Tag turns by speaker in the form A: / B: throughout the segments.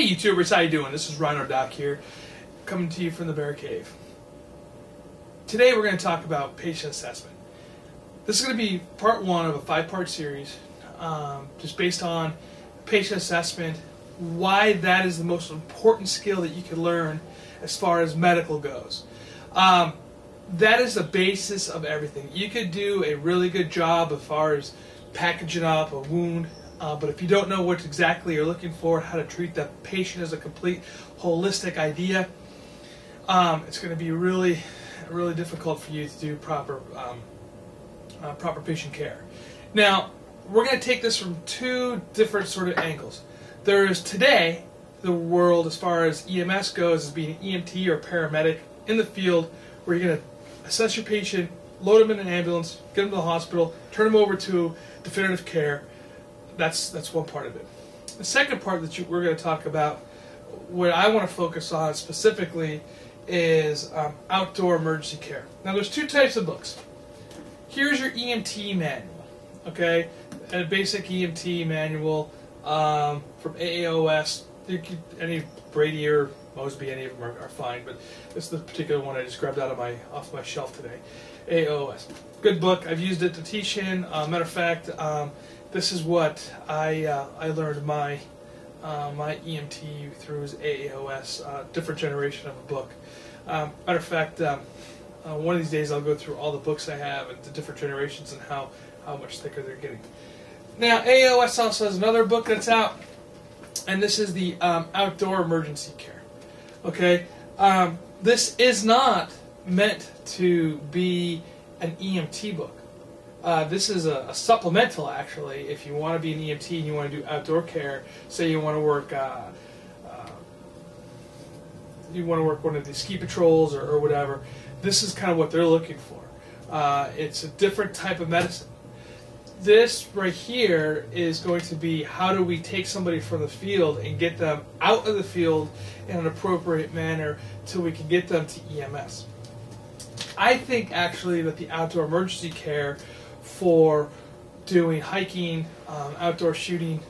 A: Hey YouTubers, how you doing? This is RhinoDoc here, coming to you from the Bear Cave. Today we're going to talk about patient assessment. This is going to be part one of a 5-part series, just based on patient assessment, why that is the most important skill that you can learn as far as medical goes. That is the basis of everything. You could do a really good job as far as packaging up a wound, but if you don't know what exactly you're looking for, how to treat the patient as a complete holistic idea, it's going to be really difficult for you to do proper patient care. Now, we're going to take this from two different sort of angles. There is today the world as far as EMS goes as being an EMT or paramedic in the field, where you're going to assess your patient, load them in an ambulance, get them to the hospital, turn them over to definitive care. That's one part of it. The second part that we're going to talk about, what I want to focus on specifically, is outdoor emergency care. Now, there's two types of books. Here's your EMT manual, okay? A basic EMT manual from AAOS. Any Brady or Mosby, any of them are fine, but this is the particular one I just grabbed off my shelf today. AAOS. Good book. I've used it to teach in. Matter of fact, this is what I learned my EMT through his AAOS, different generation of a book. Matter of fact, one of these days I'll go through all the books I have and the different generations and how much thicker they're getting. Now, AAOS also has another book that's out, and this is the outdoor emergency care. Okay, this is not meant to be an EMT book. This is a supplemental, actually, if you want to be an EMT and you want to do outdoor care. Say you want to work, one of these ski patrols or whatever. This is kind of what they're looking for. It's a different type of medicine. This right here is going to be, how do we take somebody from the field and get them out of the field in an appropriate manner till we can get them to EMS. I think actually that the outdoor emergency care for doing hiking, outdoor shooting,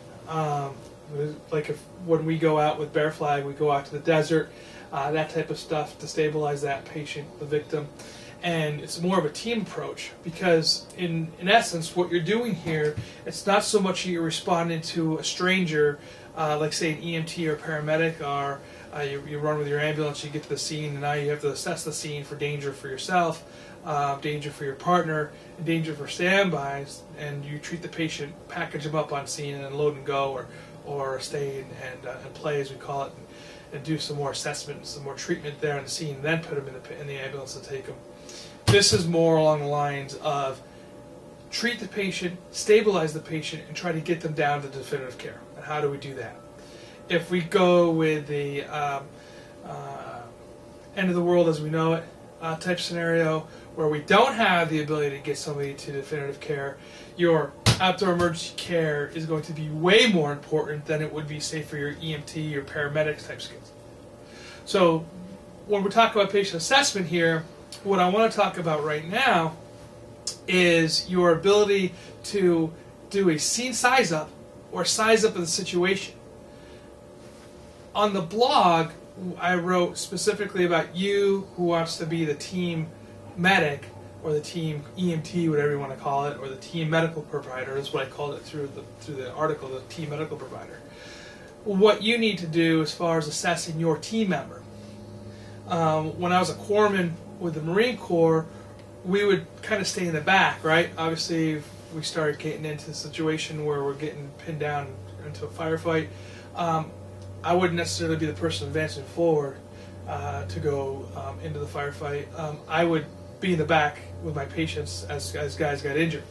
A: like when we go out with Bear Flag, we go out to the desert, that type of stuff to stabilize that patient, the victim. And it's more of a team approach, because in essence what you're doing here, it's not so much you're responding to a stranger, like say an EMT or paramedic, or you run with your ambulance, you get to the scene, and now you have to assess the scene for danger for yourself, danger for your partner, and danger for standbys, and you treat the patient, package them up on scene, and then load and go, or stay and play, as we call it, and do some more assessment, some more treatment there on the scene, and then put them in the ambulance to take them. This is more along the lines of treat the patient, stabilize the patient, and try to get them down to definitive care. And how do we do that? If we go with the end of the world as we know it type scenario, where we don't have the ability to get somebody to definitive care, your outdoor emergency care is going to be way more important than it would be, say, for your EMT or paramedics type skills. So when we're talking about patient assessment here, what I want to talk about right now is your ability to do a scene size up or size up of the situation. On the blog, I wrote specifically about you who wants to be the team medic, or the team EMT, whatever you want to call it, or the team medical provider. That's what I called it through the article, the team medical provider. What you need to do as far as assessing your team member. When I was a corpsman with the Marine Corps, we would kind of stay in the back, right? Obviously, if we started getting into a situation where we're getting pinned down into a firefight, I wouldn't necessarily be the person advancing forward to go into the firefight. I would be in the back with my patients as guys got injured.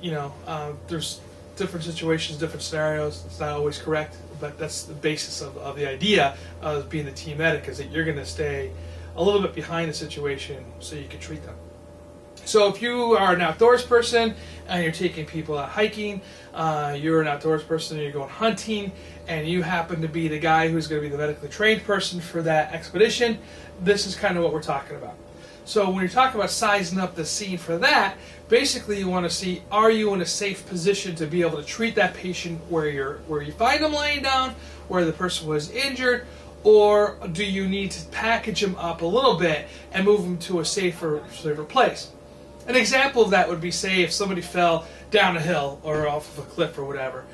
A: You know, there's different situations, different scenarios. It's not always correct, but that's the basis of the idea of being the team medic, is that you're going to stay a little bit behind the situation so you can treat them. So if you are an outdoors person and you're taking people out hiking, you're an outdoors person and you're going hunting, and you happen to be the guy who's going to be the medically trained person for that expedition, this is kind of what we're talking about. So when you're talking about sizing up the scene for that, basically you want to see, are you in a safe position to be able to treat that patient where you find them laying down, where the person was injured, or do you need to package them up a little bit and move them to a safer place? An example of that would be, say, if somebody fell down a hill or off of a cliff or whatever.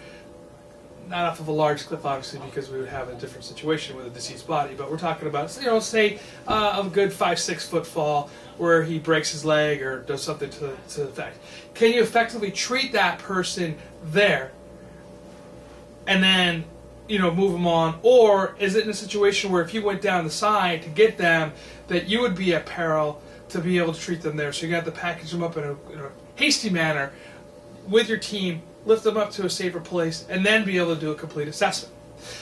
A: Not off of a large cliff, obviously, because we would have a different situation with a deceased body. But we're talking about, say, a good 5-6 foot fall where he breaks his leg or does something to the effect. Can you effectively treat that person there and then, move them on? Or is it in a situation where if you went down the side to get them, that you would be at peril to be able to treat them there? So you have to package them up in a hasty manner with your team, lift them up to a safer place, and then be able to do a complete assessment.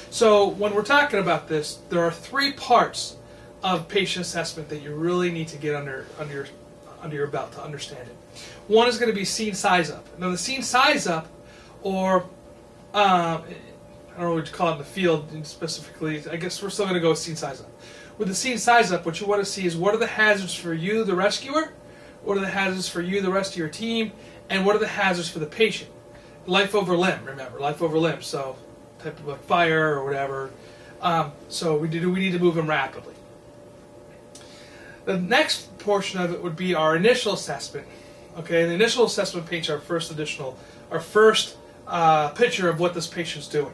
A: So when we're talking about this, there are 3 parts of patient assessment that you really need to get under your belt to understand it. One is going to be scene size up. Now the scene size up, or I don't know what you call it in the field specifically, I guess we're still going to go with scene size up. With the scene size up, what you want to see is what are the hazards for you, the rescuer, what are the hazards for you, the rest of your team, and what are the hazards for the patient. Life over limb, remember, life over limb, so type of like fire or whatever. So we need to move them rapidly. The next portion of it would be our initial assessment. Okay, the initial assessment paints our first picture of what this patient's doing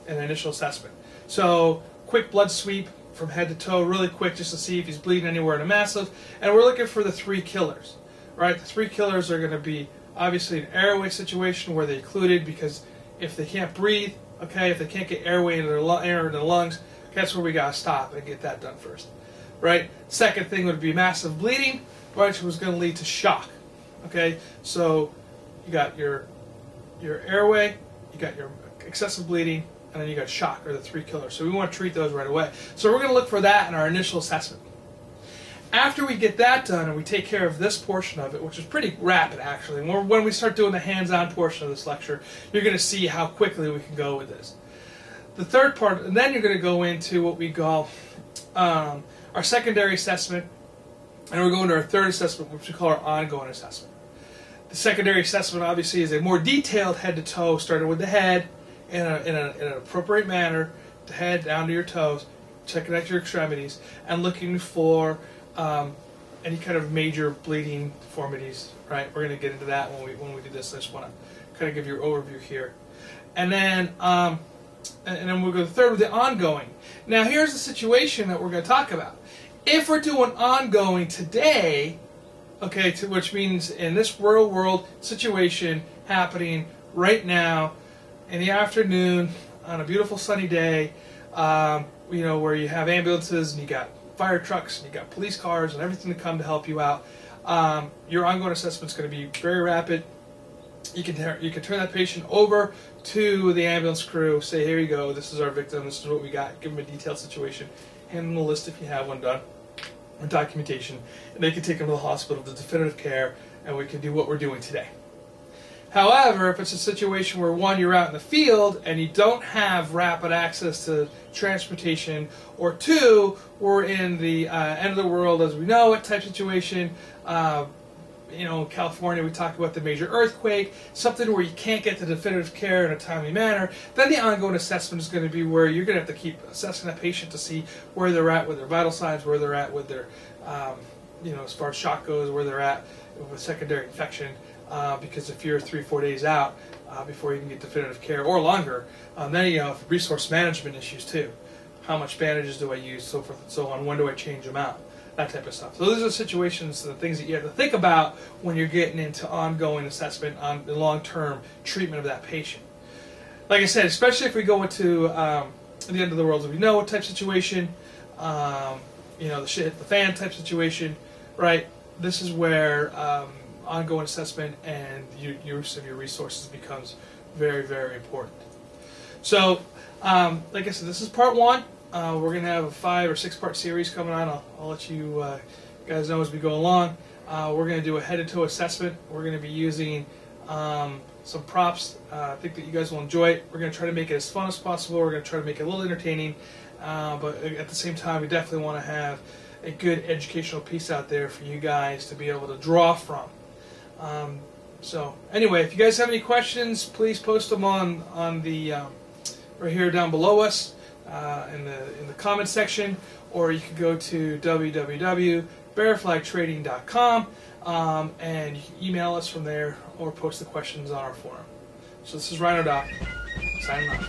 A: in the initial assessment. So quick blood sweep from head to toe, really quick, just to see if he's bleeding anywhere in a massive. And we're looking for the 3 killers, right? The 3 killers are going to be obviously an airway situation where they're occluded, because if they can't breathe, okay, if they can't get airway into their air into the lungs, that's where we got to stop and get that done first, right? Second thing would be massive bleeding, right, which was going to lead to shock, okay? So you got your airway, you got your excessive bleeding, and then you got shock, or the 3 killers. So we want to treat those right away. So we're going to look for that in our initial assessment. After we get that done and we take care of this portion of it, which is pretty rapid actually, and when we start doing the hands-on portion of this lecture, you're going to see how quickly we can go with this. The third part, and then you're going to go into what we call our secondary assessment, and we're going to our third assessment, which we call our ongoing assessment. The secondary assessment obviously is a more detailed head-to-toe, starting with the head in an appropriate manner, the head down to your toes, checking out your extremities, and looking for any kind of major bleeding deformities, right? We're going to get into that when we do this. I just want to kind of give you an overview here. And then we'll go to the third with the ongoing. Now here's the situation that we're going to talk about. If we're doing ongoing today, okay, which means in this real world situation happening right now in the afternoon on a beautiful sunny day, where you have ambulances and you got fire trucks and you got police cars and everything to come to help you out, your ongoing assessment is going to be very rapid. You can turn that patient over to the ambulance crew, say, here you go, this is our victim, this is what we got, give them a detailed situation, hand them a list if you have one done, or documentation, and they can take them to the hospital to definitive care, and we can do what we're doing today. However, if it's a situation where, one, you're out in the field and you don't have rapid access to transportation, or two, we're in the end of the world as we know it type situation, California, we talk about the major earthquake, something where you can't get the definitive care in a timely manner, then the ongoing assessment is going to be where you're going to have to keep assessing that patient to see where they're at with their vital signs, where they're at with their, as far as shock goes, where they're at with secondary infection, because if you're 3-4 days out before you can get definitive care, or longer, then you have resource management issues too. How much bandages do I use, so forth and so on, when do I change them out? That type of stuff. So those are situations, the things that you have to think about when you're getting into ongoing assessment on the long-term treatment of that patient. Like I said, especially if we go into the end of the world as we know type situation, the shit hit the fan type situation, right? This is where ongoing assessment and use of your resources becomes very, very important. So, like I said, this is part one. We're going to have a 5 or 6 part series coming on. I'll let you guys know as we go along. We're going to do a head-to-toe assessment. We're going to be using some props. I think that you guys will enjoy it. We're going to try to make it as fun as possible. We're going to try to make it a little entertaining. But at the same time, we definitely want to have a good educational piece out there for you guys to be able to draw from. So anyway, if you guys have any questions, please post them on the right here down below us in the comment section, or you can go to www.bearflagtrading.com and you can email us from there or post the questions on our forum. So this is RhinoDoc signing off.